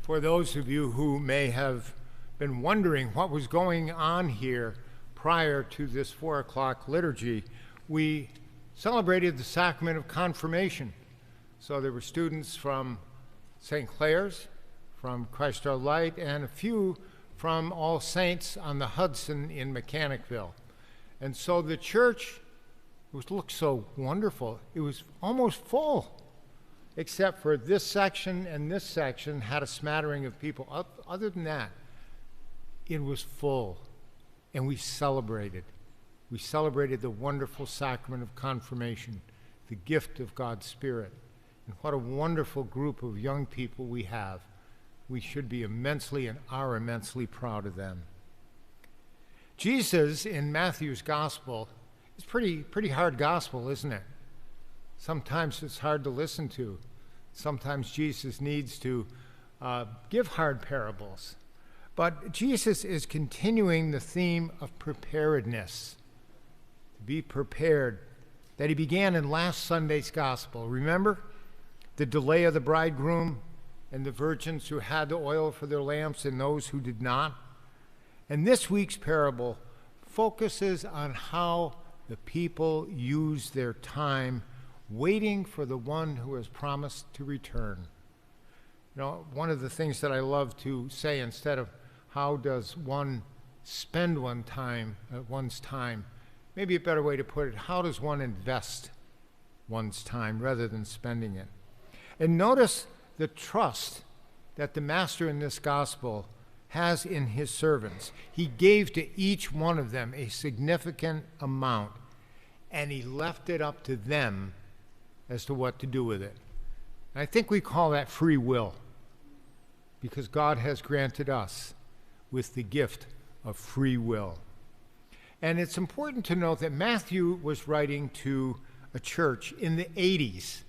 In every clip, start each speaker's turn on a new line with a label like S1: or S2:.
S1: For those of you who may have been wondering what was going on here prior to this 4 o'clock liturgy, we celebrated the sacrament of confirmation. So there were students from St. Clair's, from Christ Our Light, and a few from All Saints on the Hudson in Mechanicville. And so the church looked so wonderful. It was almost full, except for this section and this section had a smattering of people. Other than that, it was full, and we celebrated. We celebrated the wonderful sacrament of confirmation, the gift of God's Spirit. And what a wonderful group of young people we have. We should be immensely and are immensely proud of them. Jesus in Matthew's gospel is pretty hard gospel, isn't it? Sometimes it's hard to listen to. Sometimes Jesus needs to give hard parables. But Jesus is continuing the theme of preparedness, to be prepared, that he began in last Sunday's gospel. Remember the delay of the bridegroom and the virgins who had the oil for their lamps and those who did not? And this week's parable focuses on how the people use their time waiting for the one who has promised to return. You know, one of the things that I love to say, instead of how does one spend one's time, maybe a better way to put it, how does one invest one's time rather than spending it? And notice the trust that the master in this gospel has in his servants. He gave to each one of them a significant amount, and he left it up to them as to what to do with it. And I think we call that free will, because God has granted us with the gift of free will. And it's important to note that Matthew was writing to a church in the 80s,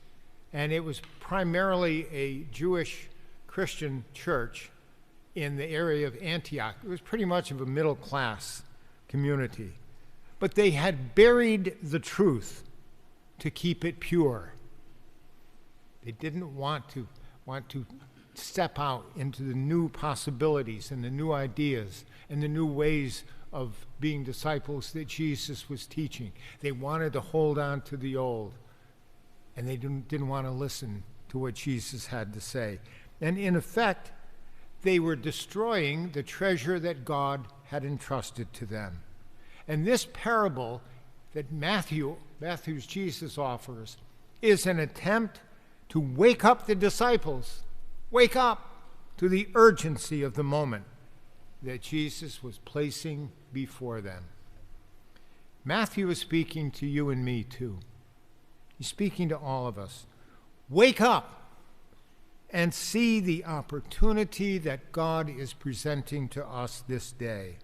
S1: and it was primarily a Jewish Christian church in the area of Antioch. It was pretty much of a middle-class community. But they had buried the truth to keep it pure. They didn't want to step out into the new possibilities and the new ideas and the new ways of being disciples that Jesus was teaching. They wanted to hold on to the old, and they didn't want to listen to what Jesus had to say. And in effect, they were destroying the treasure that God had entrusted to them. And this parable that Matthew's Jesus offers is an attempt to wake up the disciples, wake up to the urgency of the moment that Jesus was placing before them. Matthew is speaking to you and me too. He's speaking to all of us. Wake up and see the opportunity that God is presenting to us this day.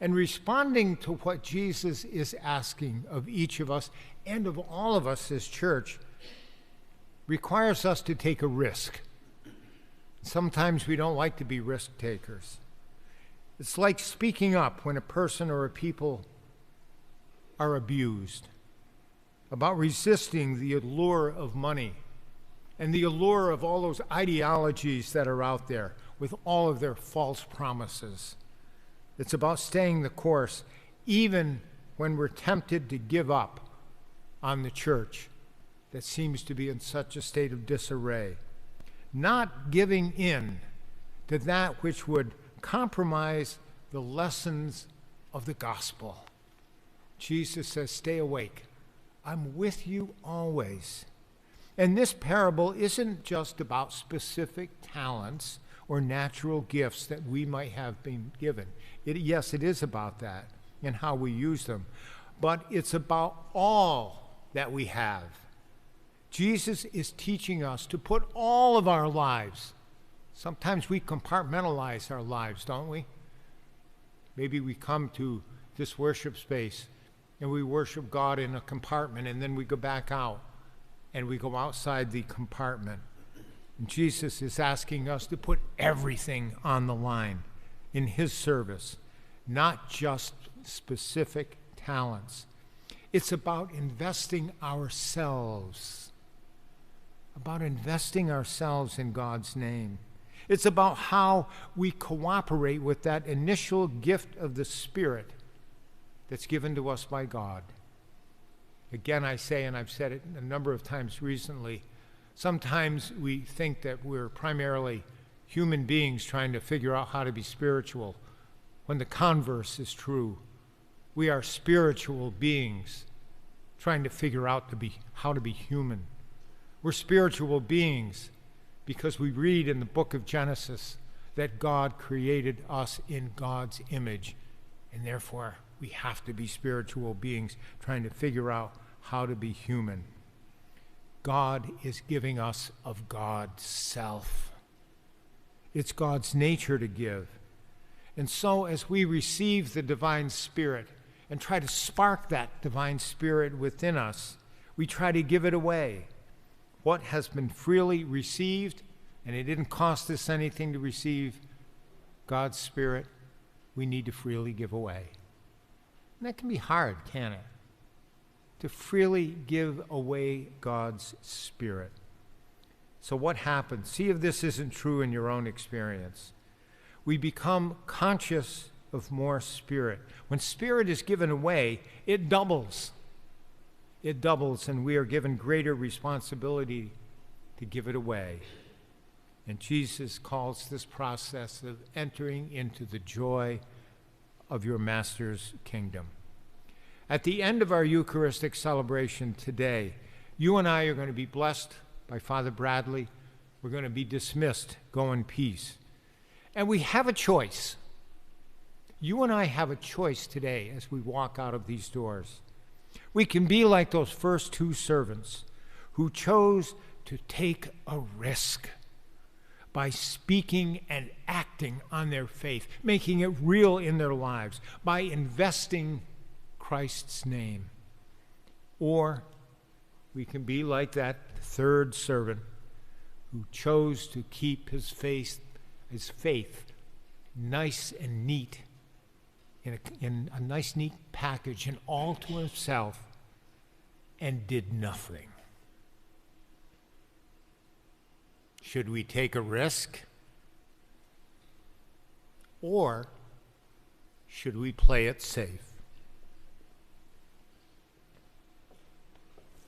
S1: And responding to what Jesus is asking of each of us and of all of us as church requires us to take a risk. Sometimes we don't like to be risk takers. It's like speaking up when a person or a people are abused, about resisting the allure of money and the allure of all those ideologies that are out there with all of their false promises. It's about staying the course, even when we're tempted to give up on the church that seems to be in such a state of disarray. Not giving in to that which would compromise the lessons of the gospel. Jesus says, stay awake. I'm with you always. And this parable isn't just about specific talents or natural gifts that we might have been given. Yes, it is about that and how we use them. But it's about all that we have. Jesus is teaching us to put all of our lives. Sometimes we compartmentalize our lives, don't we? Maybe we come to this worship space and we worship God in a compartment, and then we go back out and we go outside the compartment. And Jesus is asking us to put everything on the line in his service, not just specific talents. It's about investing ourselves in God's name. It's about how we cooperate with that initial gift of the Spirit that's given to us by God. Again, I say, and I've said it a number of times recently, sometimes we think that we're primarily human beings trying to figure out how to be spiritual, when the converse is true. We are spiritual beings trying to figure out how to be human. We're spiritual beings because we read in the book of Genesis that God created us in God's image, and therefore we have to be spiritual beings trying to figure out how to be human. God is giving us of God's self. It's God's nature to give. And so as we receive the divine Spirit and try to spark that divine Spirit within us, we try to give it away. What has been freely received, and it didn't cost us anything to receive God's Spirit, we need to freely give away. And that can be hard, can't it? To freely give away God's Spirit. So what happens? See if this isn't true in your own experience. We become conscious of more Spirit. When Spirit is given away, it doubles. It doubles, and we are given greater responsibility to give it away. And Jesus calls this process of entering into the joy of your Master's kingdom. At the end of our Eucharistic celebration today, you and I are going to be blessed by Father Bradley. We're going to be dismissed. Go in peace. And we have a choice. You and I have a choice today as we walk out of these doors. We can be like those first two servants who chose to take a risk by speaking and acting on their faith, making it real in their lives, by investing Christ's name. Or we can be like that third servant who chose to keep his faith nice and neat, in a nice, neat package, and all to himself, and did nothing. Should we take a risk? Or should we play it safe?